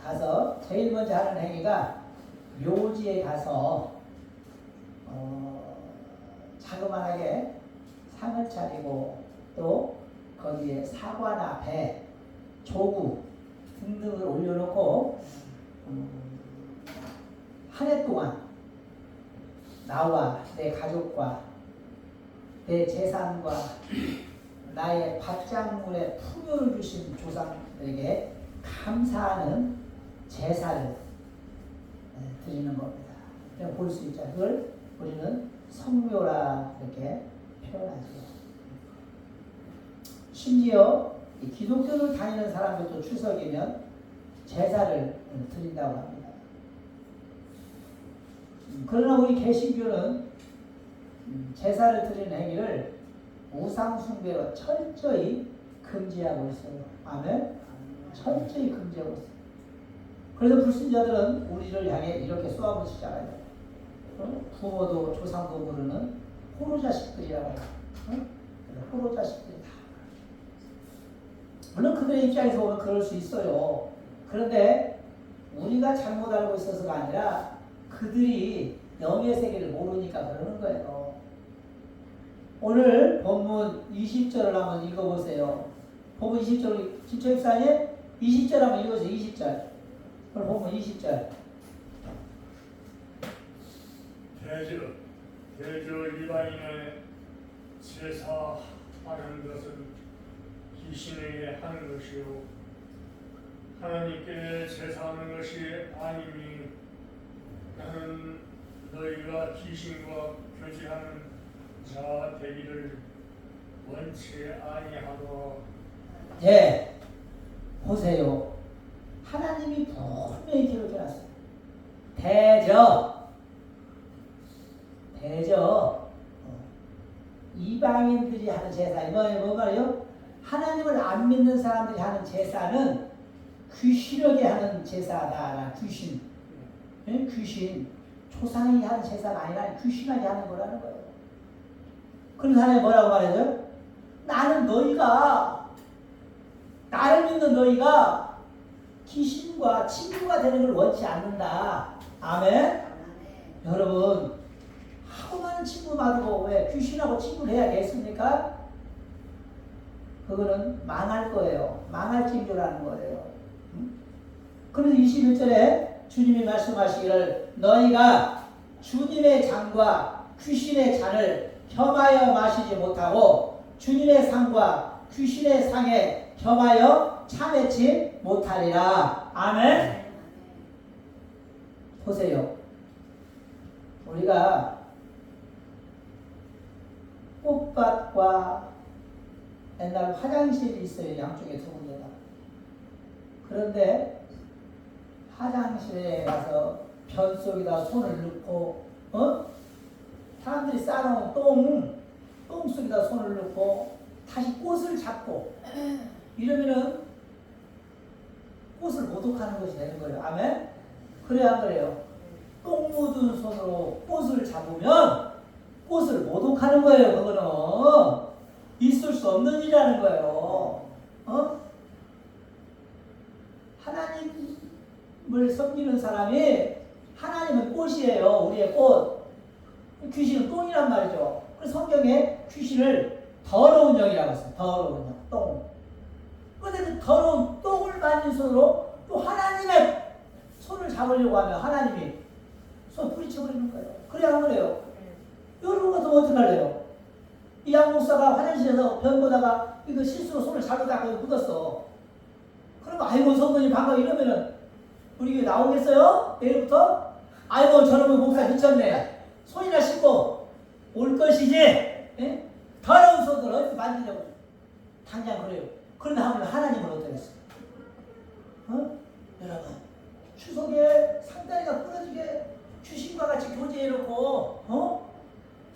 가서 제일 먼저 하는 행위가 묘지에 가서 자그만하게 상을 차리고 또 거기에 사과나 배, 조구 등등을 올려놓고 한 해 동안 나와 내 가족과 내 재산과 나의 밭작물에 풍요를 주신 조상들에게 감사하는 제사를 드리는 겁니다. 볼 수 있죠. 그걸 우리는 성묘라 이렇게 표현하죠. 심지어 이 기독교를 다니는 사람들도 추석이면 제사를 드린다고 합니다. 그러나 우리 개신교는 제사를 드리는 행위를 우상 숭배로 철저히 금지하고 있어요. 아멘? 철저히 금지하고 있어요. 그래서 불신자들은 우리를 향해 이렇게 쏘아붙이잖아요. 부모도 조상도 모르는 호로 자식들이라고 해요. 호로 자식들이다. 물론 그들의 입장에서 보면 그럴 수 있어요. 그런데 우리가 잘못 알고 있어서가 아니라 그들이 영의 세계를 모르니까 그러는 거예요. 오늘 본문 20절을 한번 읽어보세요. 본문 20절, 진초입사님 20절 한번 읽어주세요. 20절. 오늘 본문 20절. 대저 이방인의 제사하는 것은 귀신에게 하는 것이요 하나님께 제사하는 것이 아니니 나는 너희가 귀신과 교제하는 자 되기를 원치 아니하노라. 예, 보세요. 하나님이 분명히 기록해놨어요. 대저 이방인들이 하는 제사, 이번에 뭐 말이요? 하나님을 안 믿는 사람들이 하는 제사는 귀신에게 하는 제사다. 귀신. 예? 귀신. 조상이 하는 제사가 아니라 귀신에게 하는 거라는 거예요. 그런 사람이 뭐라고 말해요? 나는 나를 믿는 너희가 귀신과 친구가 되는 걸 원치 않는다. 아멘? 여러분, 하고 많은 친구 받고 왜 귀신하고 친구를 해야겠습니까? 그거는 망할 거예요. 망할 징조라는 거예요. 그래서 21절에 주님이 말씀하시기를 너희가 주님의 잔과 귀신의 잔을 겸하여 마시지 못하고 주님의 상과 귀신의 상에 겸하여 참회치 못하리라. 아멘. 보세요. 우리가 꽃밭과 옛날 화장실이 있어요. 양쪽에 두 군데가. 그런데 화장실에 가서 변 속에다 손을 넣고 사람들이 쌓아놓은 똥 속에다 손을 넣고 다시 꽃을 잡고 이러면은 꽃을 모독하는 것이 되는 거예요. 아멘? 그래야 그래요. 똥 묻은 손으로 꽃을 잡으면 꽃을 모독하는 거예요. 그거는 있을 수 없는 일이라는 거예요. 하나님을 섬기는 사람이 하나님은 꽃이에요. 우리의 꽃. 귀신은 똥이란 말이죠. 그래서 성경에 귀신을 더러운 영이라고 했어요. 더러운 영, 똥. 그런데 그 더러운 똥을 만진 손으로 또 하나님의 손을 잡으려고 하면 하나님이 손 뿌리쳐버리는 거예요. 그래야 안 그래요? 여러분 같으면 어떡할래요? 이 양목사가 화장실에서 변 보다가 이거 실수로 손을 잡으다가 묻었어. 그러면 아이고 성도님 반가워 이러면은 우리 교회 나오겠어요? 내일부터? 아이고 저놈의 목사 미쳤네. 손이나 씻고 올 것이지. 예? 더러운 손을 어디서 만지냐고. 당장 그래요. 그런데 하나님은 어떠겠어요? 여러분 추석에 상다리가 부러지게 귀신과 같이 교제해놓고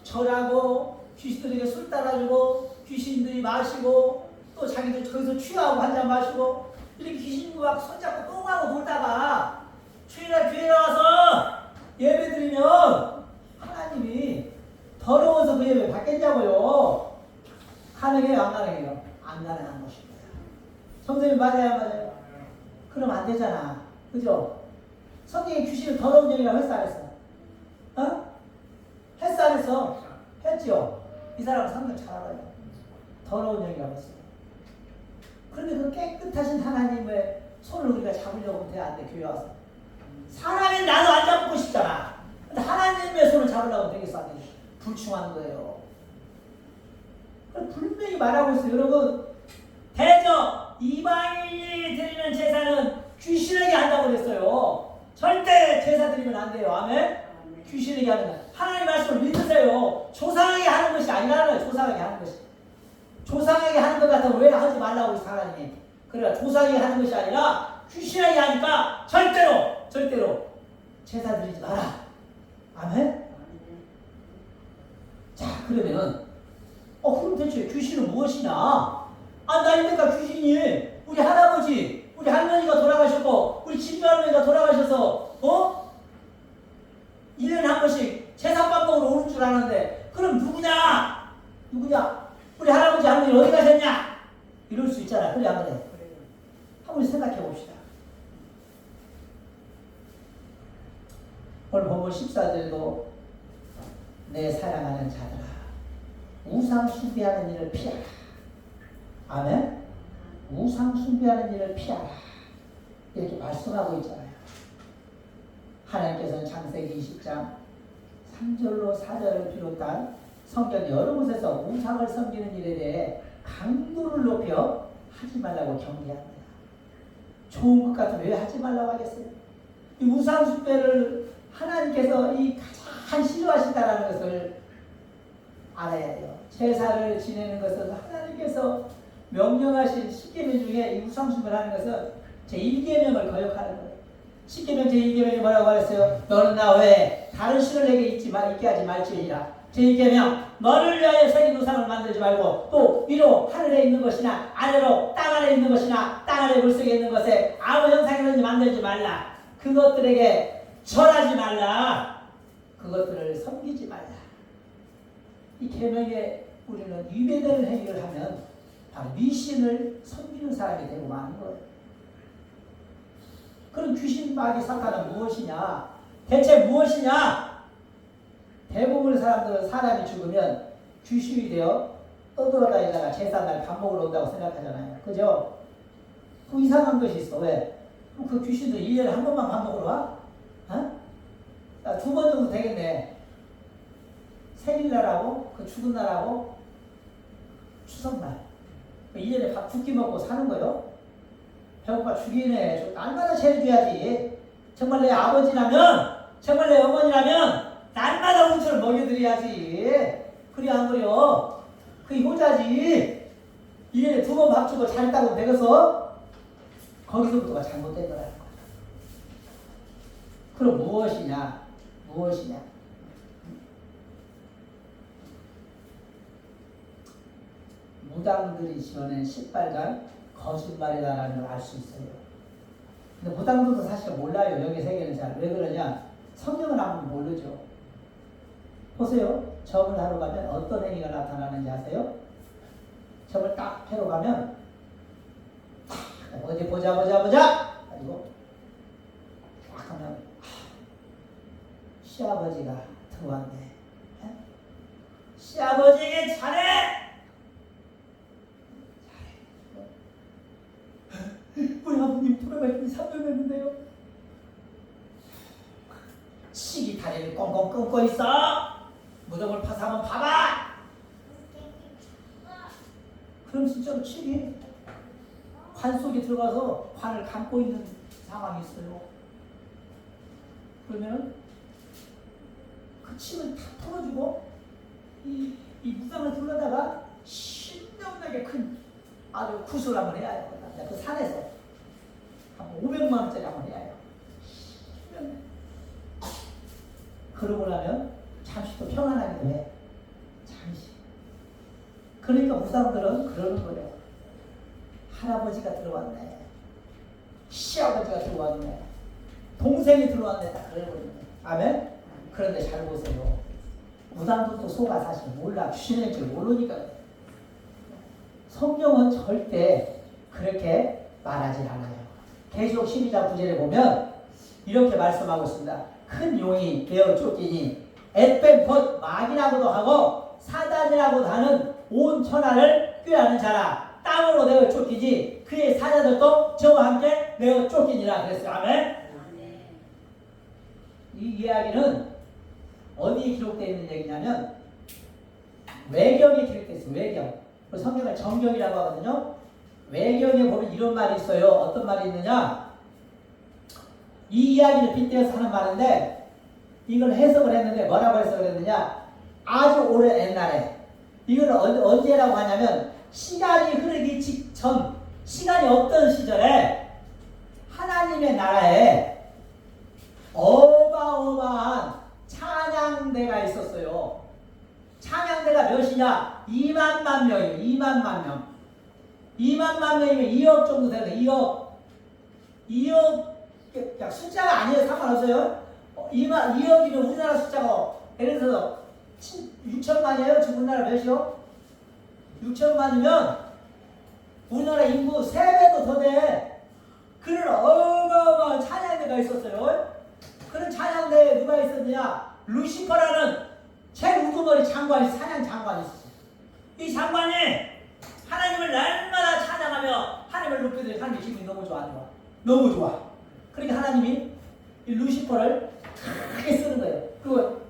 절하고 귀신들에게 술 따라주고 귀신들이 마시고 또 자기들 거기서 취하고 한잔 마시고 이렇게 귀신과 막 손잡고 똥하고 놀다가 주일날 교회 나와서 예배드리면 하나님이 더러워서 그 예배 받겠냐고요. 가능해요? 안 가능해요? 안 가능한 것입니다. 선생님 맞아요? 그럼 안 되잖아. 그죠? 성경에 귀신을 더러운 영이라고 했어 안 했어? 어? 했어 안 했어? 했죠? 이 사람은 성경 잘 알아요. 더러운 영이라고 했어요. 그런데 그 깨끗하신 하나님의 손을 우리가 잡으려고 하면 안 돼, 교회 와서. 사람이 나도 안 잡고 싶잖아. 근데 하나님의 손을 잡으려고 하면 되겠어, 안 되겠어? 불충한 거예요. 분명히 말하고 있어요. 여러분, 대저 이방인이 드리는 제사는 귀신에게 한다고 그랬어요. 절대 제사 드리면 안 돼요. 아멘? 귀신에게 하는 거. 하나님 말씀을 믿으세요. 조상에게 하는 것이 아니라는 거예요. 조상에게 하는 것이. 조상에게 하는 것 같으면 왜 하지 말라고 이 하나님이. 그러니까 조상에게 하는 것이 아니라 귀신에게 하니까 절대로 제사 드리지 마라. 아멘? 자, 그러면 그럼 대체 귀신은 무엇이냐? 나이니까 귀신이 우리 할아버지, 우리 할머니가 돌아가셨고 우리 집할머니가 돌아가셔서 1년에 한 번씩 제사밥 먹으러 오는 줄 아는데 그럼 누구냐? 우리 할아버지 할머니 어디 가셨냐? 이럴 수 있잖아. 그래 안 그래? 한번 생각해 봅시다. 오늘 본문 14절도 내 사랑하는 자들아 우상 숭배하는 일을 피하라. 아멘? 우상 숭배하는 일을 피하라. 이렇게 말씀하고 있잖아요. 하나님께서는 창세기 20장 3절로 4절을 비롯한 성경 여러 곳에서 우상을 섬기는 일에 대해 강도를 높여 하지 말라고 경계합니다. 좋은 것 같으면 왜 하지 말라고 하겠어요? 이 우상 숭배를 하나님께서 이 가장 싫어하신다는 것을 알아야 돼요. 제사를 지내는 것은 하나님께서 명령하신 10계명 중에 이 우상 숭배를 하는 것은 제1계명을 거역하는 거예요. 10계명 제1계명이 뭐라고 하랬어요? 너는 나 외에 다른 신을 내게 있게 하지 말지니라. 제1계명 너를 위하여 새긴 우상을 만들지 말고 또 위로 하늘에 있는 것이나 아래로 땅 아래 있는 것이나 땅 아래 물속에 있는 것에 아무 형상이든지 만들지 말라. 그것들에게 절하지 말라. 그것들을 섬기지 말라. 이 계명에 우리는 위배되는 행위를 하면 바로 미신을 섬기는 사람이 되고 마는 거예요. 그럼 귀신 마귀 사탄은 무엇이냐? 대체 무엇이냐? 대부분의 사람들은 사람이 죽으면 귀신이 되어 떠돌아다니다가 제사날 밥 먹으러 온다고 생각하잖아요. 그죠? 그 이상한 것이 있어. 왜? 그 귀신도 1년에 한 번만 밥 먹으러 와? 2번 정도 되겠네. 생일날하고 그 죽은 날하고 추석날 1년에 밥 2끼 먹고 사는 거요. 배고파 죽이네. 날마다 차려줘야지. 정말 내 아버지라면 정말 내 어머니라면 날마다 우처를 먹여드려야지. 그래 안 그래요? 그게 효자지. 1년에 2번 밥 주고 잘했다고 되겠어? 거기서부터가 잘못된 거라는 거야. 그럼 무엇이냐? 무당들이 지어낸 시빨간 거짓말이다라는 걸 알 수 있어요. 근데 무당들도 사실 몰라요. 여기 세계는 잘. 왜 그러냐? 성경을 안 보면 모르죠. 보세요. 점을 하러 가면 어떤 행위가 나타나는지 아세요? 점을 딱 해러 가면 어디 보자 그리고 딱 하면 시아버지가 들어왔네. 시아버지에게 잘해! 우리 아버님 돌아가신 지 3년 됐는데요. 치기 다리를 꽁꽁 끊고 있어. 무덤을 파서 한번 봐봐. 그럼 진짜로 치기 관 속에 들어가서 관을 감고 있는 상황이 있어요. 그러면 그 침을 탁 털어주고 이 무당을 둘러다가 신명나게 큰 아주 구슬을 한번 해야 해요. 그 산에서 한 500만 원짜리 한번 해야 해요. 그러고 나면 잠시 또 평안하게 돼. 잠시. 그러니까 무당들은 그러는 거예요. 할아버지가 들어왔네. 시아버지가 들어왔네. 동생이 들어왔네. 딱 그러는 거예요. 아멘? 그런데 잘 보세요. 무당들도 속아 사실 몰라. 귀신일 줄 모르니까. 성경은 절대 그렇게 말하지 않아요. 계시록 12장 9절에 보면 이렇게 말씀하고 있습니다. 큰 용이 베어 쫓기니 엣벤 곧 마귀라고도 하고 사단이라고도 하는 온 천하를 꾀하는 자라. 땅으로 내어 쫓기지 그의 사자들도 저와 함께 내어 쫓기니라 그랬어요. 아멘. 이 이야기는 어디에 기록되어 있는 얘기냐면 외경에 기록되어 있어요. 외경. 성경을 정경이라고 하거든요. 외경에 보면 이런 말이 있어요. 어떤 말이 있느냐, 이 이야기를 빗대어서 하는 말인데 이걸 해석을 했는데 뭐라고 해석을 했느냐, 아주 오래 옛날에, 이걸 언제라고 하냐면 시간이 흐르기 직전, 시간이 없던 시절에 하나님의 나라에 어마어마한 찬양대가 있었어요. 찬양대가 몇이냐? 2만만 명이에요. 2만만 명. 2만만 명이면 2억 정도 되는 거예요. 2억, 숫자가 아니에요. 상관없어요. 2억이면 우리나라 숫자가, 예를 들어서 6천만이에요. 지금 우리나라 몇이요? 6천만이면 우리나라 인구 3배도 더 돼. 그런 어마어마한 찬양대가 있었어요. 그런 찬양대에 누가 있었느냐? 루시퍼라는 최우두머리 장관이, 사냥 장관이 있었어요. 이 장관이 하나님을 날마다 찬양하며 하나님을 높여드리고 하나님의 기분이 너무 좋아. 너무 좋아. 그러니까 하나님이 이 루시퍼를 크게 쓰는 거예요. 그리고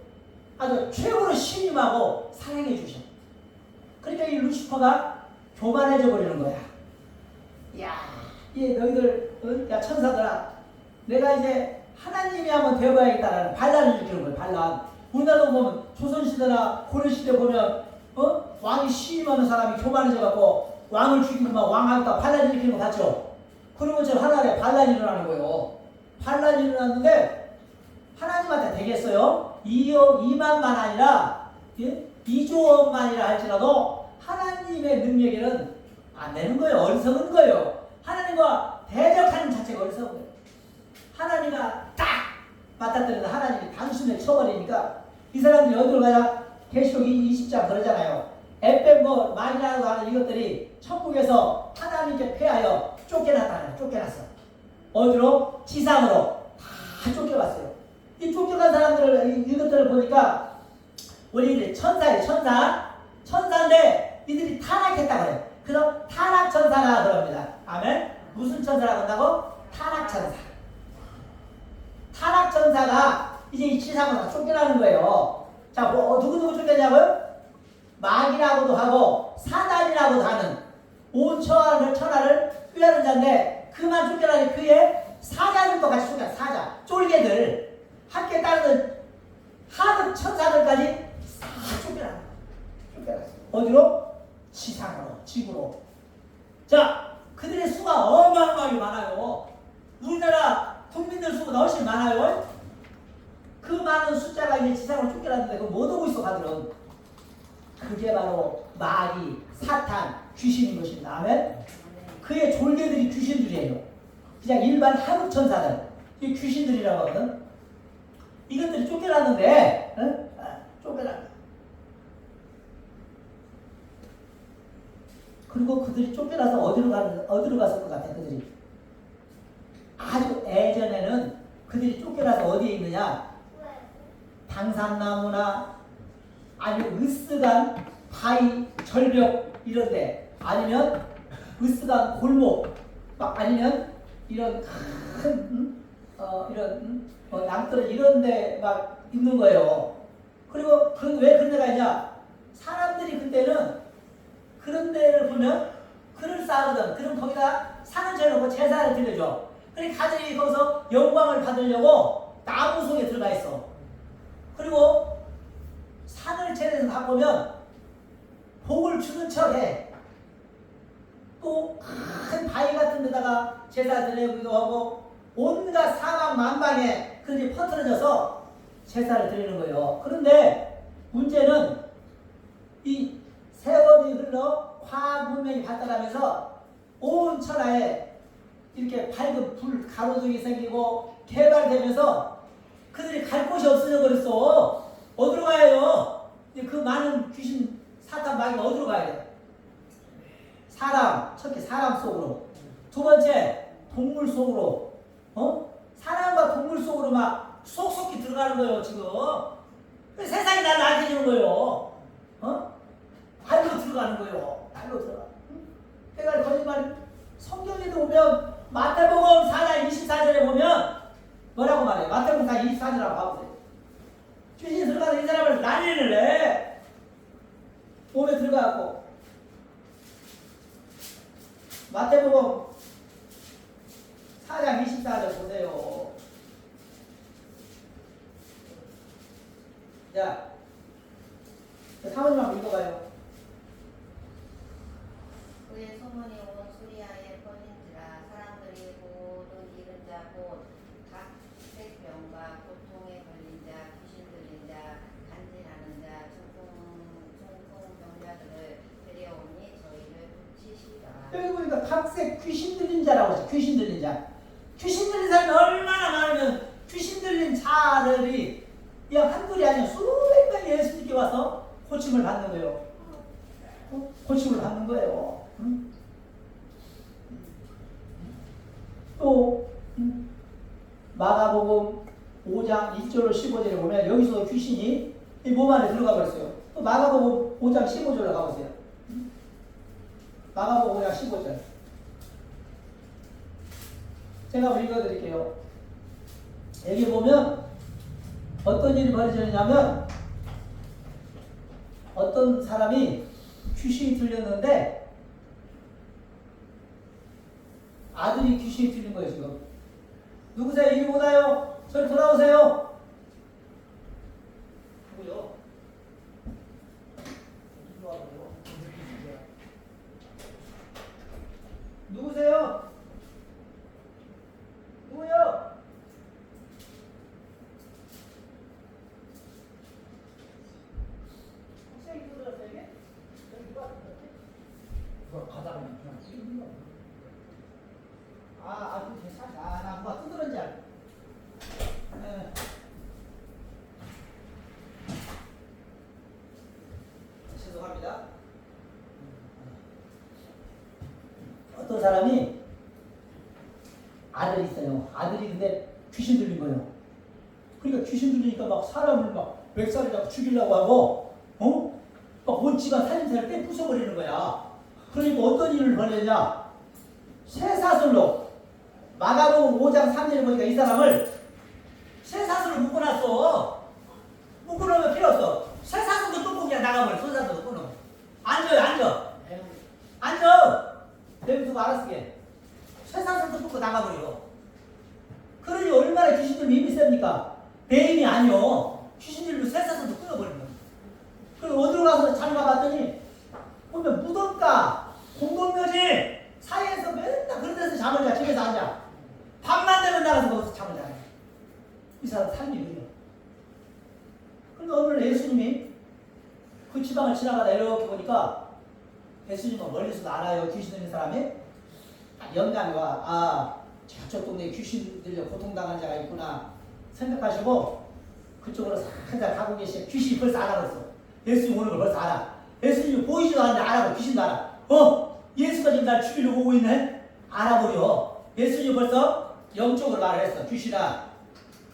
아주 최고로 신임하고 사랑해 주셔. 그러니까 이 루시퍼가 교만해져 버리는 거야. 야, 이 너희들, 야 천사들아, 내가 이제 하나님이 한번 되어봐야겠다라는 반란을 일으키는 거예요. 반란. 우리나라도 보면 조선시대나 고려시대 보면 왕이 시임하는 사람이 교만해져갖고 왕을 죽이고 막 왕하니까 반란 일으키는 거 봤죠? 그런 것처럼 하나님에 반란이 일어나는 거예요. 반란이 일어났는데 하나님한테 되겠어요? 2만만 아니라 2조억만이라 할지라도 하나님의 능력에는 안 되는 거예요. 어리석은 거예요. 하나님과 대적하는 자체가 어리석은 거예요. 하나님과 딱 맞닥뜨리는 하나님이 단숨에 쳐버리니까 이 사람들이 어디로 가냐? 계시록 20장 그러잖아요. 엣벤 뭐 마귀라고 하는 이것들이 천국에서 하나님께 패하여 쫓겨났다는, 쫓겨났어. 어디로? 지상으로 다 쫓겨갔어요. 이 쫓겨간 사람들을, 이것들을 보니까 우리들이 천사예요. 천사인데 이들이 타락했다고 해요. 그래서 타락천사라 그럽니다. 아멘. 무슨 천사라고 한다고? 타락천사. 타락천사가 이제 이 지상으로 다 쫓겨나는 거예요. 자, 누구 쫓겼냐고요? 마귀라고도 하고 사단이라고도 하는 온 천하를 꾀하는 자인데, 그만 쫓겨나니 그의 사자들도 같이 쫓겨나. 사자, 쫄개들, 함께 따르는 하급 천사들까지 다 쫓겨나. 어디로? 지상으로, 지구로. 자, 그들의 수가 어마어마하게 많아요. 우리나라 국민들 수보다 훨씬 많아요. 그 많은 숫자가 이제 지상으로 쫓겨났는데 그거 못 오고 있어, 가들은. 그게 바로 마귀, 사탄, 귀신인 것입니다. 아멘? 그의 졸개들이 귀신들이에요. 그냥 일반 하급 천사들, 이 귀신들이라고 하거든. 이것들이 쫓겨났는데, 쫓겨났다. 그리고 그들이 쫓겨나서 어디로 갔을 것 같아, 그들이. 아주 예전에는 그들이 쫓겨나서 어디에 있느냐? 당산나무나 아니면 으스간 바위 절벽 이런데, 아니면 으스간 골목, 아니면 이런 큰 이런 남들 이런데 막 있는 거예요. 그리고 왜 그런 데가 있냐? 사람들이 그때는 그런 데를 보면 글을 쌓거든. 그럼 거기다 산을 쳐놓고 제사를 드려줘. 그러니까 가족이 거기서 영광을 받으려고 나무 속에 들어가 있어. 그리고 산을 채내서 가보면 복을 주는 척해. 또 큰 바위 같은 데다가 제사 드리기도 하고 온갖 사방 만방에 그들이 퍼뜨려져서 제사를 드리는 거예요. 그런데 문제는 이 세월이 흘러 과학 문명이 발달하면서 온 천하에 이렇게 밝은 불 가로등이 생기고 개발되면서 그들이 갈 곳이 없어져 버렸어. 어디로 가요? 그 많은 귀신, 사탄, 마귀가 어디로 가야 돼? 첫째 사람 속으로. 두 번째, 동물 속으로, 사람과 동물 속으로 막 속속히 들어가는 거예요, 지금. 세상이 나를 알게 되는 거예요. 발로 들어가는 거예요. 발로 들어가. 그러니까 거짓말, 성경에도 보면, 마태복음 4장 24절에 보면, 뭐라고 말해요? 마태복음 4장 24절이라고 봐보세요. 귀신이 들어가서 이 사람을 난리를 내. 몸에 들어가고. 마태복음 4장 24절 보세요. 자, 사모님 한번 읽어봐요. 그의 소문이 온 수리아에 퍼진지라 사람들이 모든 잃은 자 곧 각색병과 고통에 걸린 자, 귀신 들린 자, 간질하는 자, 중풍병자들을 데려오니 저희를 붙이시라. 여기 보니까 각색 귀신 들린 자라고 했어요. 귀신 들린 자. 귀신 들린 사람이 얼마나 많으면 귀신 들린 자들이 그냥 한둘이 아니라 수백 명이 예수님께 와서 고침을 받는 거예요. 고침을 받는 거예요. 또 마가복음 5장 1절로 15절에 보면 여기서 귀신이 이 몸 안에 들어가 버렸어요. 또 마가복음 5장 15절로 가보세요. 마가복음 5장 15절. 제가 한번 읽어드릴게요. 여기 보면 어떤 일이 벌어지냐면 어떤 사람이 귀신이 들렸는데 아들이 귀신이 들린 거예요. 지금 누구세요? 이리 오나요? 저리 돌아오세요. 누구요? 누구세요? 누구요? 혹시 이거 들었어요 이게? 여기 누가 들었지? 그거 가다가 그냥 찍는 거. 그 괜찮아. 나 누가 두드렸는지 알고. 죄송합니다. 어떤 사람이 아들이 있어요. 아들이 근데 귀신 들린 거예요. 그러니까 귀신 들리니까 막 사람을 막 멱살을 잡고 죽이려고 하고, 막 온 집안 살림살을 빼 부숴버리는 거야. 그러니까 어떤 일을 벌였냐? 쇠사슬로 마가복음 5장 3절에 보니까 이 사람을 쇠사슬로 묶어놨어. 묶어놓으면 필요 없어. 쇠사슬도 끊고 그냥 나가버려. 쇠사슬도 끊어. 앉아. 내비두고 알았어. 쇠사슬도 끊고 나가버려. 그러니 얼마나 귀신들 힘이 셉니까? 배임이 아니요. 귀신들도 쇠사슬도 끊어버리는 거야. 그리고 어디로 가서 잠가 봤더니 보면 무덤가 공동묘지 사이에서 맨날 그런 데서 잠을 자. 집에서 앉아. 밤만 되면 나가서 거기서 잠을 자요. 이 사람 삶이 그래요. 그러니까 오늘 예수님이 그 지방을 지나가다 이렇게 보니까 예수님은 멀리서도 알아요. 귀신 들린 사람이 영감이 와. 저쪽 동네에 귀신 들려 고통당한 자가 있구나 생각하시고 그쪽으로 살짝 가고 계시면 귀신이 벌써 알아버렸어. 예수님 오는 걸 벌써 알아. 예수님이 보이지도 않는데 알아봐. 귀신도 알아. 예수가 지금 날 죽이려고 오고 있네? 알아버려. 예수님이 벌써 영적으로 말을 했어. 귀신아,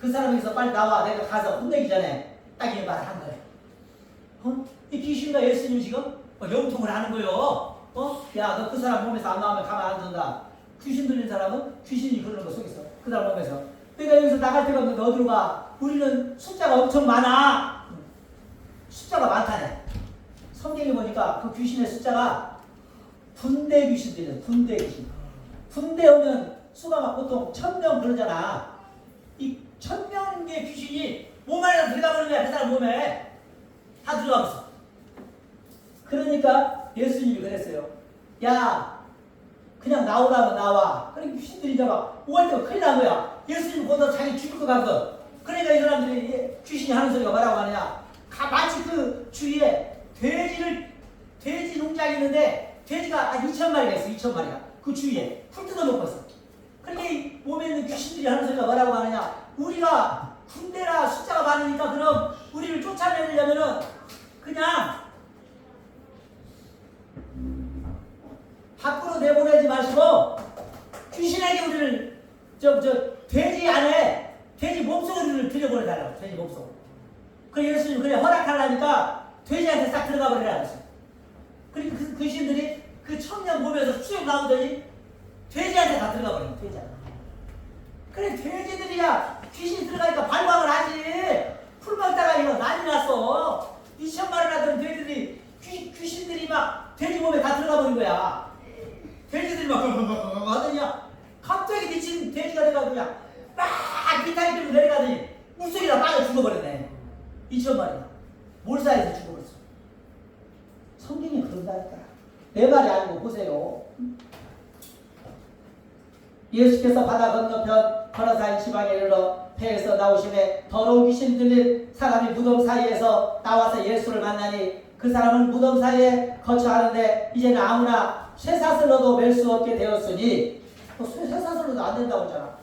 그 사람에게서 빨리 나와. 내가 가서 혼내기 전에 딱 이 말을 한 거예요. 이 귀신과 예수님이 지금 영통을 하는 거예요. 야, 너 그 사람 몸에서 안 나오면 가만 안 둔다. 귀신 들린 사람은 귀신이 그러는 거 속에서. 그 사람 몸에서. 그러니까 여기서 나갈 데가 없는데 어디로 가? 우리는 숫자가 엄청 많아. 숫자가 많다네. 성경에 보니까 그 귀신의 숫자가 분대 귀신들이에요. 분대 귀신. 분대 오면 수가 막 보통 1000명 그러잖아. 이 1000명의 귀신이 몸 안에 들어가 버는 거야. 그 사람 몸에 다 들어가 있어. 그러니까 예수님이 그랬어요. 야, 그냥 나오라면 나와. 그러니까 귀신들이 잡아. 오할 때가 큰일 난 거야. 예수님이 보다 자기 죽을 것 같거든. 그러니까 이 사람들이 귀신이 하는 소리가 뭐라고 하느냐. 마치 그 주위에 돼지 농장이 있는데 돼지가 2,000마리가 있어. 2,000마리가. 그 주위에 풀 뜯어놓고 있어. 그러니까 이 몸에 있는 귀신들이 하는 소리가 뭐라고 하느냐. 우리가 군대라 숫자가 많으니까 그럼 우리를 쫓아내려면은 그냥 밖으로 내보내지 마시고 귀신에게 우리를 돼지 안에 돼지 몸속으로 들여보내달라고. 돼지 몸속. 그 예수님 그래 허락하려니까 돼지한테 싹 들어가 버리라고 했어요. 그리고 그 귀신들이 그 청년 몸에서 쭉 나오더니 돼지한테 다 들어가 버린 돼지한테. 그래 돼지들이야 귀신이 들어가니까 발광을 하지. 풀 먹다가 이거 난리 났어. 2,000마리나 되는 돼지들이 귀신들이 막 돼지 몸에 다 들어가 버린 거야. 돼지들이 막 하더니 갑자기 미친 돼지가 돼가지고 그냥 막 비타민 들고 내려가더니 물속에다 빠져 죽어버렸네. 2,000마리나 몰사에서 죽어버렸어. 성경이 그런다니까. 내 말이 아니고 보세요. 예수께서 바다 건너편 거라사인 지방에 이르러 배에서 나오심에 더러운 귀신 들린 사람이 무덤 사이에서 나와서 예수를 만나니 그 사람은 무덤 사이에 거처하는데 이제는 아무나 쇠사슬로도 맬 수 없게 되었으니 쇠사슬로도 안 된다고 했잖아.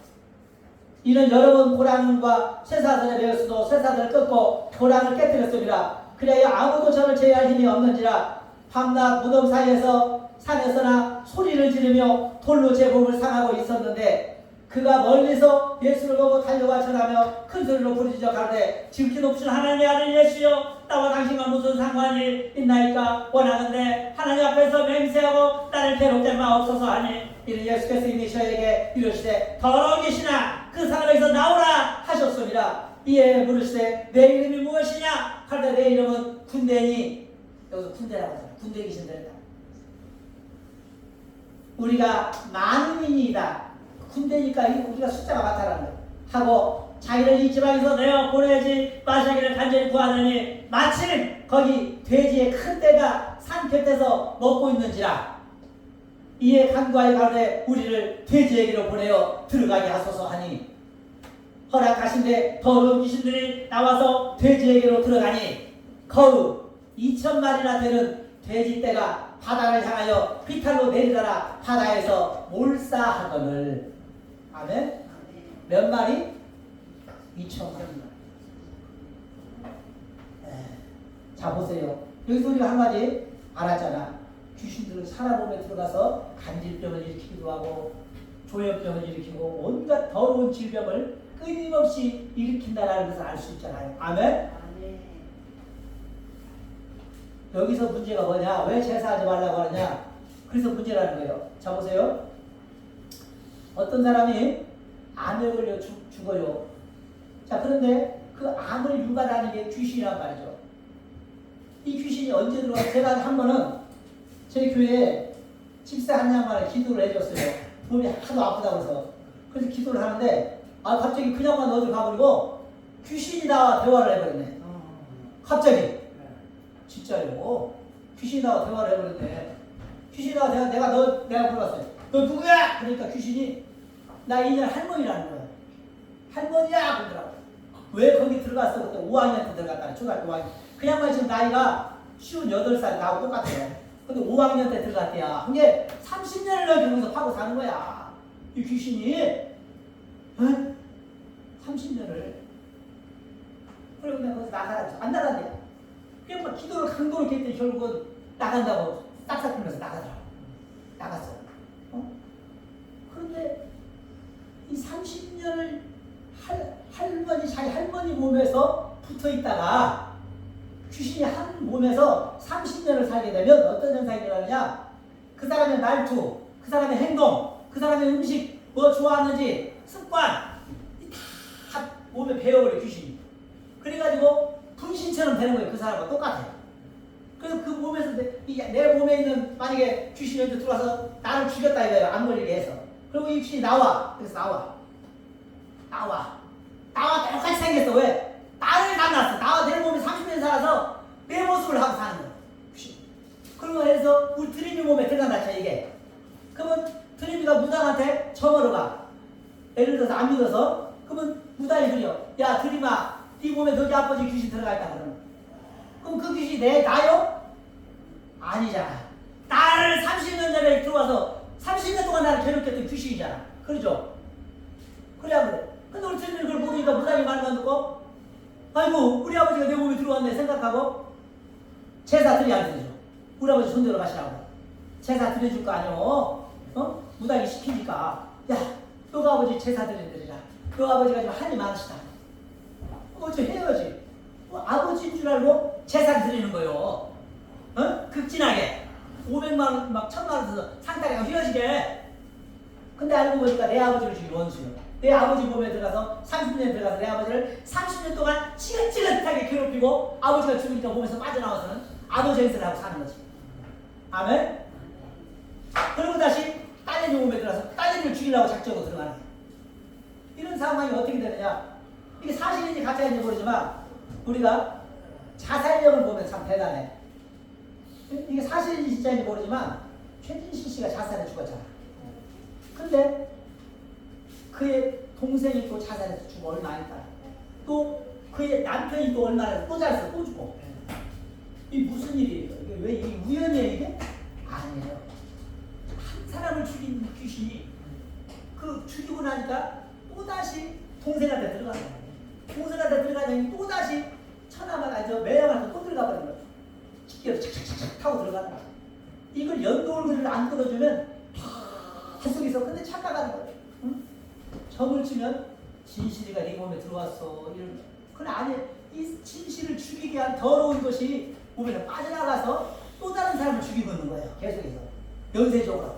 이는 여러 번 고랑과 쇠사슬에 매었으도 쇠사슬을 끊고 고랑을 깨뜨렸습니다. 그래야 아무도 저를 제어할 힘이 없는지라 밤낮 무덤 사이에서 산에서나 소리를 지르며 돌로 제 몸을 상하고 있었는데 그가 멀리서 예수를 보고 달려와 전하며 큰 소리로 부르짖어 가로되 지극히 높으신 하나님의 아들 예수여 나와 당신과 무슨 상관이 있나이까 원하는데 하나님 앞에서 맹세하고 나를 괴롭게 마옵소서 하니 이는 예수께서 이미 저에게 이르시되 더러운 귀신아 그 사람에게서 나오라 하셨습니다. 이에 물으시되 내 이름이 무엇이냐 하되 내 이름은 군대니 여기서 군대라고 하잖아. 군대 귀신들이다. 우리가 만민이다. 군대니까 우리가 숫자가 많다라는 거예요. 하고 자기를 이 지방에서 내어 보내지 마시기를 간절히 구하더니 마침 거기 돼지의 큰 떼가 산 곁에서 먹고 있는지라 이에 간구하여 가로되 우리를 돼지에게로 보내어 들어가게 하소서 하니 허락하신데 더러운 귀신들이 나와서 돼지에게로 들어가니 거의 2,000마리나 되는 돼지떼가 바다를 향하여 비탈로 내리더라 바다에서 몰사하거늘. 아멘. 몇 마리? 2,000마리. 자 보세요. 여기서 우리가 한 가지 알았잖아. 귀신들은 사람 몸에 들어가서 간질병을 일으키기도 하고 조현병을 일으키고 온갖 더러운 질병을 끊임없이 일으킨다는 것을 알 수 있잖아요. 아멘. 여기서 문제가 뭐냐? 왜 제사하지 말라고 하느냐? 그래서 문제라는 거예요. 자 보세요. 어떤 사람이 암에 걸려 죽어요. 자 그런데 그 암을 유발하는 게 귀신이란 말이죠. 이 귀신이 언제 들어와? 제가 한 번은 저희 교회에 집사 한 양반을 기도를 해줬어요. 몸이 하도 아프다고 해서. 그래서 기도를 하는데 갑자기 그 양반 어디 가버리고 귀신이 나와 대화를 해버렸네. 갑자기. 진짜요. 귀신이 나와 대화를 해버렸네. 귀신이 나와 내가 물어봤어요. 너 누구야? 그러니까 귀신이 나 2년 할머니라는 거야. 할머니야! 그러더라고. 왜 거기 들어갔어? 그때 5학년 때 들어갔다. 초등학교 5학년. 그 양반이 지금 나이가 58살 나하고 똑같아요. 근데 5학년 때 들어갔대야. 그게 30년을 여기서 파고 사는 거야. 이 귀신이. 30년을. 그리고 내가 거기서 나가라. 안 나간대. 그냥 막 기도를 강도로 했더니 결국은 나간다고 싹싹 풀면서 나가더라고. 나갔어. 그런데 이 30년을 자기 할머니 몸에서 붙어 있다가 귀신이 한 몸에서 30년을 살게 되면 어떤 현상이 일어나느냐? 그 사람의 말투, 그 사람의 행동, 그 사람의 음식, 뭐 좋아하는지, 습관 다 몸에 배어버려 귀신이. 그래가지고 분신처럼 되는 거예요. 그 사람과 똑같아요. 그래서 그 몸에서 내 몸에 있는 만약에 귀신이 여기 들어와서 나를 죽였다 이거예요. 안 걸리게 해서. 그리고 이 귀신이 나와. 그래서 나와 똑같이 생겼어. 왜? 나를 만났어. 나와 내 몸에 30년 살아서 내 모습을 하고 사는 거야. 귀신. 그러고 해서 우리 드림이 몸에 들어간다 쳐 이게. 그러면 드림이가 무당한테 점으로 가. 예를 들어서 안 믿어서 그러면 무당이 그려. 야 드림아 네 몸에 너희 아버지 귀신 들어가 있다 그러면. 그럼 그 귀신이 나요? 아니잖아. 나를 30년 전에 들어와서 30년 동안 나를 괴롭혔던 귀신이잖아. 그러죠? 그래야 그래. 근데 우리 친구들이 그걸 모르니까 무당이 말만 듣고 아이고 우리 아버지가 내 몸에 들어왔네 생각하고 제사 드리 안 드리죠. 우리 아버지 손대러 가시라고. 제사 드려줄 거 아니오. 무당이 시키니까. 야, 너가 아버지 제사 드리라. 너 아버지가 좀 한이 많으시다. 어째 해야지. 아버지인 줄 알고 제사 드리는 거요. 어? 극진하게 500만 원, 막 1000만 원 써서 상다리가 휘어지게. 근데 알고 보니까 내 아버지를 죽인 원수요. 내 아버지 몸에 들어가서 30년 들어가서 내 아버지를 30년 동안 지긋지긋하게 괴롭히고 아버지가 죽으니까 몸에서 빠져나와서는 아버지 행세를 하고 사는 거지. 아멘? 그리고 다시 딸내미 몸에 들어가서 딸내미를 죽이려고 작정으로 들어가는 거야. 이런 상황이 어떻게 되느냐? 이게 사실인지 가짜인지 모르지만 우리가 자살령을 보면 참 대단해. 이게 사실인지 진짜인지 모르지만 최진실 씨가 자살해 죽었잖아. 근데 그의 동생이 또 자살해서 죽어 얼마 안 있다. 또 그의 남편이 또 얼마 안 또 자살해서 또 죽어. 이 무슨 일이에요? 이게 왜 이게 우연이에요 이게? 아니에요. 한 사람을 죽인 귀신이 그 죽이고 나니까 또다시 동생한테 들어가는 거예요. 동생한테 들어가더니 또다시 천하만 매형한테 또 들어가 버리는 거예요. 집게로 착착착착 타고 들어가는 거예요. 이걸 연돌을 안 끊어주면 계속해서 근데 착각하는 거예요. 응? 점을 치면 진실이가 네 몸에 들어왔어. 이런 거. 그건 아니에요. 이 진실을 죽이게 한 더러운 것이 몸에서 빠져나가서 또 다른 사람을 죽이고 있는 거예요. 계속해서. 연쇄적으로.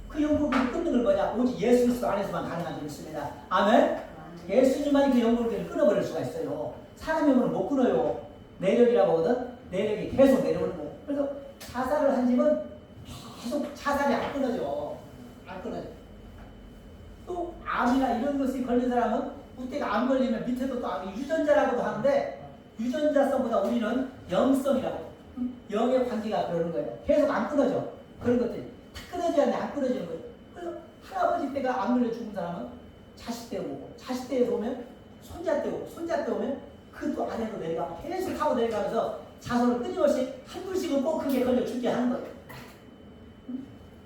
그 연골기를 끊는 건 뭐냐? 오직 예수 그리스도 안에서만 가능한 줄 믿습니다. 아멘? 예수님만이 그 연골기를 끊어버릴 수가 있어요. 사람의 몸을 못 끊어요. 내력이라고 하거든? 내력이 계속 내려오는 거예요. 그래서 자살을 한 집은 계속 자살이 안 끊어져. 안 끊어져. 또 암이나 이런 것이 걸린 사람은 우때가 암 걸리면 밑에도 또 암이 유전자라고도 하는데 유전자성보다 우리는 영성이라고. 영의 관계가 그러는 거예요. 계속 안 끊어져. 그런 것들이. 다 끊어져야 하는데 안 끊어지는 거예요. 그래서 할아버지 때가 암 걸려 죽은 사람은 자식 때 오고 자식 때에서 오면 손자 때 오고 손자 때 오면 그 또 아래로 내려가고 계속 타고 내려가면서 자손을 끊임없이 한 둘씩은 꼭 크게 걸려 죽게 하는 거예요.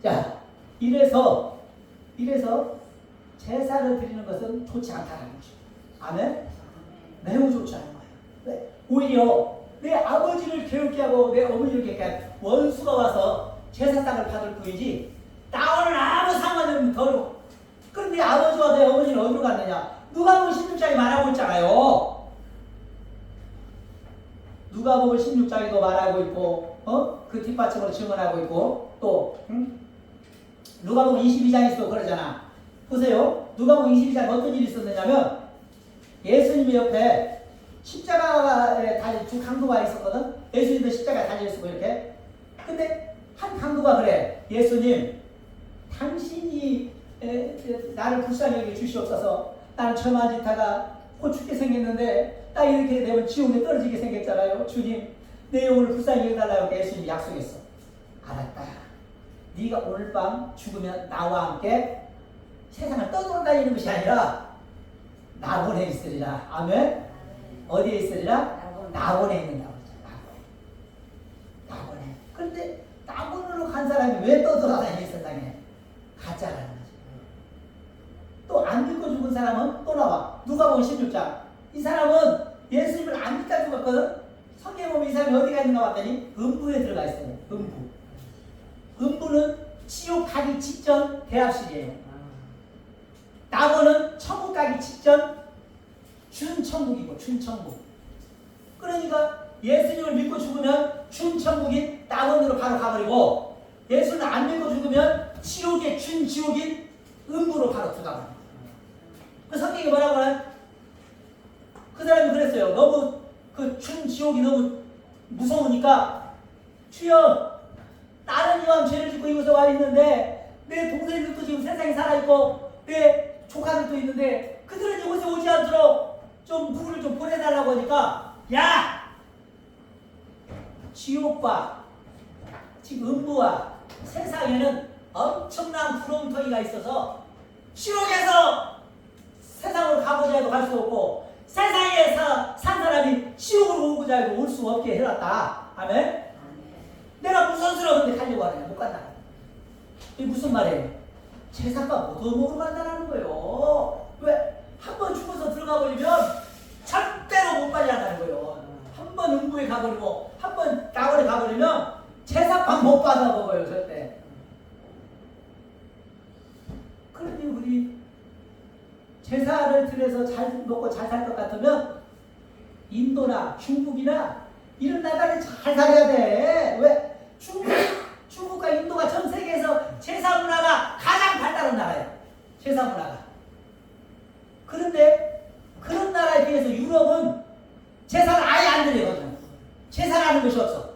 자, 이래서 제사를 드리는 것은 좋지 않다는 거죠. 아멘? 매우 좋지 않은 거예요. 네. 오히려 내 아버지를 괴롭게 하고 내 어머니를 괴롭게 하고 원수가 와서 제사상을 받을 뿐이지 나와는 아무 상관없는 더러워. 그런데 아버지와 내 어머니는 어디로 갔느냐? 누가복음 16장에 말하고 있잖아요. 누가복음 16장에도 말하고 있고 그 뒷받침으로 증언하고 있고 또 누가복음 22장에서도 그러잖아. 보세요. 누가복음 22장에 어떤 일이 있었느냐면 예수님의 옆에 십자가에 달린 두 강도가 있었거든. 예수님도 십자가에 달려있었고 이렇게. 근데 한 강도가 그래. 예수님 당신이 나를 불쌍히 여겨 주시옵소서. 나는 저만 짓다가 곧 죽게 생겼는데 나 이렇게 되면 지옥에 떨어지게 생겼잖아요. 주님 내 영혼을 불쌍히 여겨달라고 예수님이 약속했어. 알았다. 네가 오늘 밤 죽으면 나와 함께 세상을 떠돌아다니는 것이 아니라 낙원에 있으리라. 아멘? 어디에 있으리라? 낙원에 있는다고 했잖아. 낙원에. 그런데 낙원으로 간 사람이 왜 떠돌아다니는 세상에? 가짜라는 거지. 또 안 믿고 죽은 사람은 또 나와. 누가복음 16장. 이 사람은 예수님을 안 믿다 죽었거든. 성경에 보면 이 사람이 어디가 있는가 봤더니 음부에 들어가 있어요. 음부. 음부는 지옥 가기 직전 대합실이에요. 낙원은 천국 가기 직전 준천국이고 준천국. 그러니까 예수님을 믿고 죽으면 준천국인 낙원으로 바로 가버리고 예수를 안 믿고 죽으면 지옥의 준지옥인 음부로 바로 들어가버려요. 그 성경이 뭐라고 하나요? 그 사람이 그랬어요. 너무 그 준지옥이 너무 무서우니까 주여 나는 이왕 죄를 짓고 이곳에 와 있는데 내 동생들도 지금 세상에 살아있고 내 조카들도 있는데 그들은 이곳에 오지 않도록 좀 누구를 좀 보내달라고 하니까 야! 지옥과 지금 음부와 세상에는 엄청난 구렁텅이가 있어서 지옥에서 세상으로 가보자 해도 갈 수 없고 세상에 산 사람이 지옥으로 오고자 해도 올 수 없게 해놨다. 아멘? 내가 무선스러운데 가려고 하느냐? 못 간다. 이게 무슨 말이에요? 제사가 못 얻어먹으러 간다는 거예요. 왜? 한 번 죽어서 들어가 버리면 절대로 못 받아간다는 거예요. 한 번 음부에 가버리고 한 번 낙원에 가버리면 제사밥 못 받아 먹어요. 절대. 그런데 제사를 드려서 잘 먹고 잘 살 것 같으면 인도나 중국이나 이런 나라를 잘 살아야 돼. 왜? 중국과 인도가 전 세계에서 제사 문화가 가장 발달한 나라예요. 제사 문화가. 그런데 그런 나라에 비해서 유럽은 제사를 아예 안 드리거든요. 제사라는 것이 없어.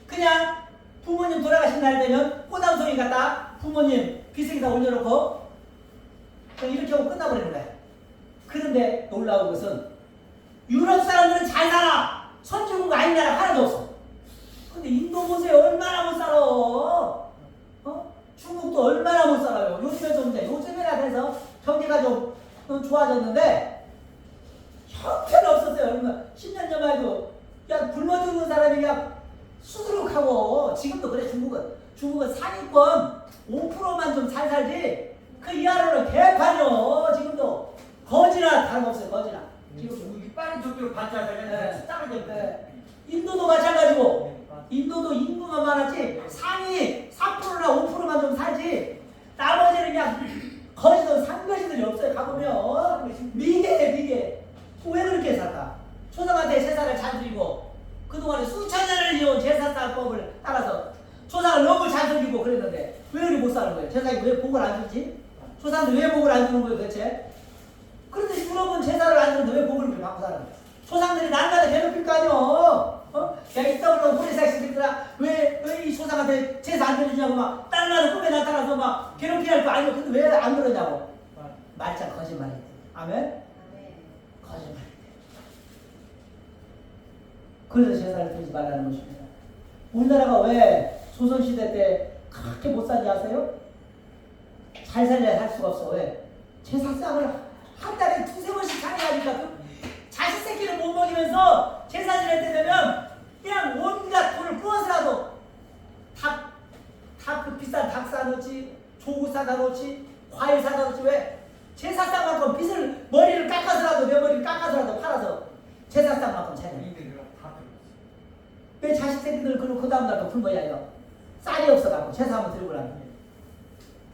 그냥 부모님 돌아가신 날 되면 꽃다운송이 갖다 부모님 비석에다 올려놓고 이렇게 하고 끝나버리는 거야. 그런데 놀라운 것은 유럽 사람들은 잘 살아. 선진국 아닌 나라 하나도 없어. 근데 인도 보세요. 얼마나 못 살아. 중국도 얼마나 못 살아요. 요즘에나 돼서 경기가 좀 좋아졌는데 형편이 없었어요. 얼마 10년 전만 해도 그냥 굶어 죽는 사람이 그냥 수두룩하고 지금도 그래. 중국은 상위권 5%만 좀 잘 살지 그 이하로는 개판이요. 지금도 거지나 다름없어요. 거지나. 지금 빠른 속도로 발전하면 따라잡고. 인도도 마찬가지고 인도도 인구가 많았지 상위 4%나 5%만 좀 살지 나머지는 그냥 거지도 상거지들이 없어요. 가보면 미개 왜 그렇게 살까? 조상한테 제사를 잘 드리고 그동안에 수천 년을 이어온 제사상법을 따라서 조상을 너무 잘 섬기고 그랬는데 왜 이렇게 못 사는 거예요? 제사에 왜 복을 안 주지? 조상들 왜 복을 안 주는 거예요 도대체? 그런데 유럽은 제사를 안 주는데 왜 복을 그렇게 받고 사는 거예요? 조상들이 날마다 괴롭힐 거 아니요? 야 이따구로 호리사 시키더라 왜 이 조상한테 제사 안 드리냐고 막 딸나는 꿈에 나타나서 막 괴롭히게 할 거 아니요? 근데 왜 안 그러냐고? 말짱 거짓말이에요. 아멘? 아멘. 거짓말. 그래서 제사를 드리지 말라는 것입니다. 우리나라가 왜 조선시대 때 그렇게 못 살지 아세요? 잘 살려야 살 수가 없어. 왜? 제사상을 한 달에 2-3번씩 차려야니까 그 자식 새끼를 못 먹이면서 제사 지낼 때 되면 그냥 온갖 돈을 구워서라도 다 그 비싼 닭 사놓지, 조구 사다 놓지, 과일 사다 놓지. 왜? 제사상만큼 빚을 머리를 깎아서라도 내 머리를 깎아서라도 팔아서 제사상만큼 차려. 왜 자식 새끼들은 그러고 그 다음날 또 굶어야 해요? 쌀이 없어갖고 제사 한번 들고 나면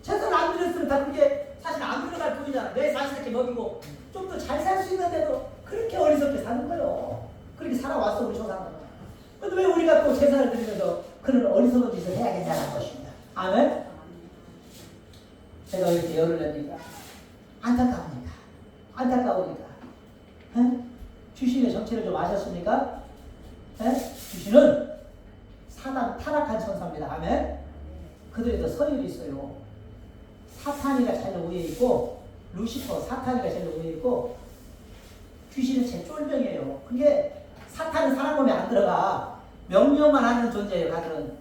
제사를 안 드렸으면 다 그게 사실 안 들어갈 뿐이잖아. 내 자식 새끼 먹이고 좀 더 잘 살 수 있는데도 그렇게 어리석게 사는 거예요. 그렇게 살아왔어 우리 조상은. 근데 왜 우리가 또 제사를 드리면서 그런 어리석은 짓을 해야 된다는 것입니다. 아멘? 제가 왜 이렇게 열을 냅니까? 안타까우니까. 안타까우니까. 에? 귀신의 정체를 좀 아셨습니까? 에? 귀신은 사단 타락한 천사입니다. 아멘? 그들에도 서열이 있어요. 사탄이가 제일 위에 있고 루시퍼 사탄이가 제일 위에 있고 귀신은 제 쫄병이에요. 그게 사탄은 사람 몸에 안 들어가. 명령만 하는 존재예요. 가들은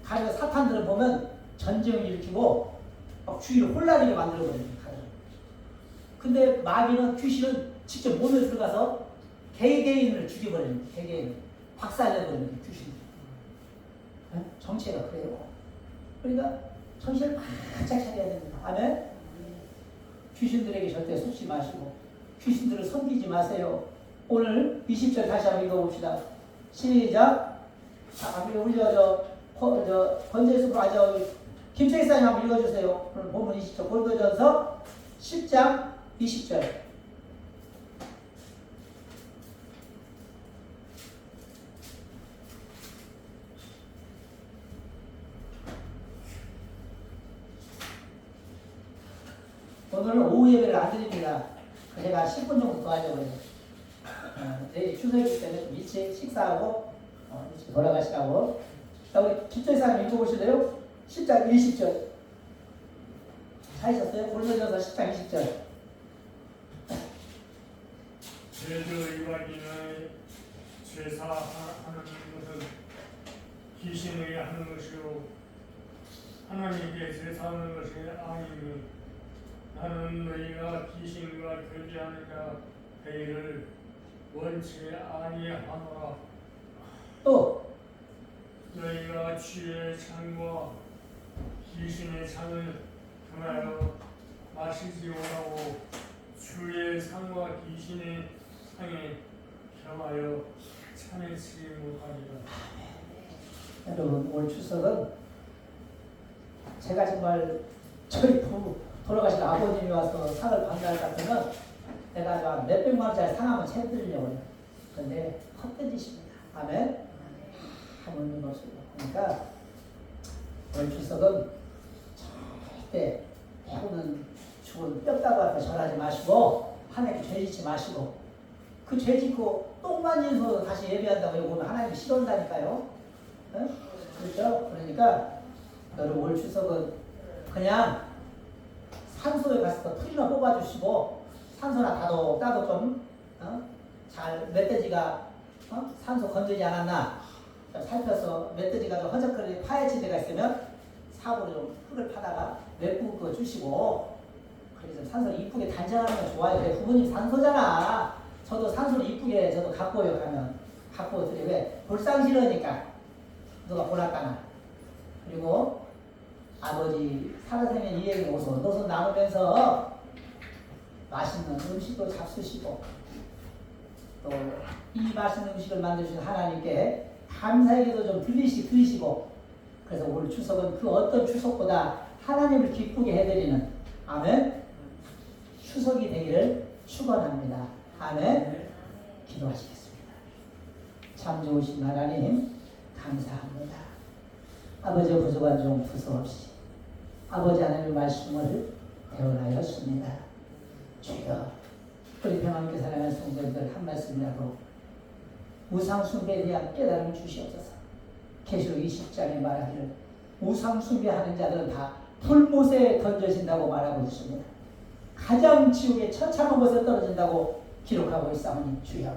사탄들은 보면 전쟁을 일으키고 막 주위를 혼란하게 만들어버려요. 가들은. 근데 마귀는 귀신은 직접 몸에 들어가서 개개인을 죽여버리는 거예요. 개개인을 박살내버리는 거예요. 귀신. 정체가 그래요. 그러니까 정신을 바짝 차려야 됩니다. 아멘? 귀신들에게 절대 속지 마시고 귀신들을 섬기지 마세요. 오늘 20절 다시 한번 읽어봅시다. 시작. 우리 권재수 김철사님 한번 읽어주세요. 오늘 본문 20절 고린도전서 10장 20절. 오늘은 오후 예배를 안 드립니다. 제가 10분 정도 더 하려고 해요. 내일 추석이기 때문에 좀 일찍 식사하고 일찍 돌아가시라고. 자, 우리 김철사님 읽어보실래요? 10장 20절. 찾으셨어요? 고린도전서 10장 20절. 제주 이방인의 제사하는 것은 귀신에게 하는 것이요 하나님께 제사하는 것이 아니니 나는 너희가 귀신과 교제하느냐 회의를 원치 아니하노라. 또 너희가 주의 창과 귀신의 창을 금하여 마시지 오라고 주의 상과 귀신의 상에 겸하여 참여치 못하리라. 여러분 올 추석은 제가 정말 저희 돌아가신 아버님이 와서 상을 받는 같으면 내가 아주 몇백만 원짜리 상 한번 채드리려고 해요. 그런데 헛되지십니다. 아멘. 아무는 없습니다. 그러니까 오늘 추석은 절대 배우는 죽은 뼈다구 앞에 절하지 마시고 하나님께 죄 짓지 마시고 그 죄 짓고 똥만 지어서 다시 예배한다고 이거 하나님이 싫어한다니까요. 네? 그렇죠? 그러니까 여러분 올 추석은 그냥 산소에 가서 풀이나 뽑아주시고 산소나 따도 좀 잘 멧돼지가 산소 건드리지 않았나 좀 살펴서 멧돼지가 좀 허적거리게 파헤친 데가 있으면 삽으로 좀 풀을 파다가 메꾸고 주시고 그래서 산소를 이쁘게 단장하는 건 좋아요. 왜 부모님 산소잖아. 저도 산소를 이쁘게 저도 갖고 오요 가면 갖고 오더니 왜 불상 싫으니까 누가 보랄까나. 그리고 아버지 살아생전 이 얘기 오서 노선 나누면서 맛있는 음식도 잡수시고 또 이 맛있는 음식을 만드신 하나님께 감사의 기도 좀 드리시고 그래서 올 추석은 그 어떤 추석보다 하나님을 기쁘게 해드리는 아멘 추석이 되기를 축원합니다. 아멘. 기도하시겠습니다. 참 좋으신 하나님 감사합니다. 아버지의 부족한 종 두서없이 아버지 하나님의 말씀을 배워나였습니다. 주여 우리 평안하게 살아가는 성도들 한 말씀이라도 우상 숭배에 대한 깨달음 주시옵소서. 계시록 20장에 말하기를 우상 숭배하는 자들은 다 불못에 던져진다고 말하고 있습니다. 가장 지옥의 처참한 곳에 떨어진다고 기록하고 있사오니 주여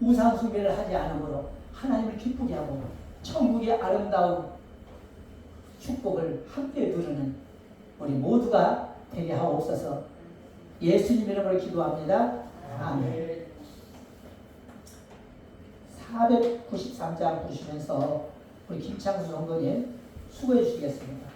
우상 숭배를 하지 않으므로 하나님을 기쁘게 하고 천국의 아름다운 축복을 함께 누리는 우리 모두가 되게 하옵소서. 예수님 이름으로 기도합니다. 아멘. 493장 보시면서 우리 김창수 성도님 수고해 주시겠습니다.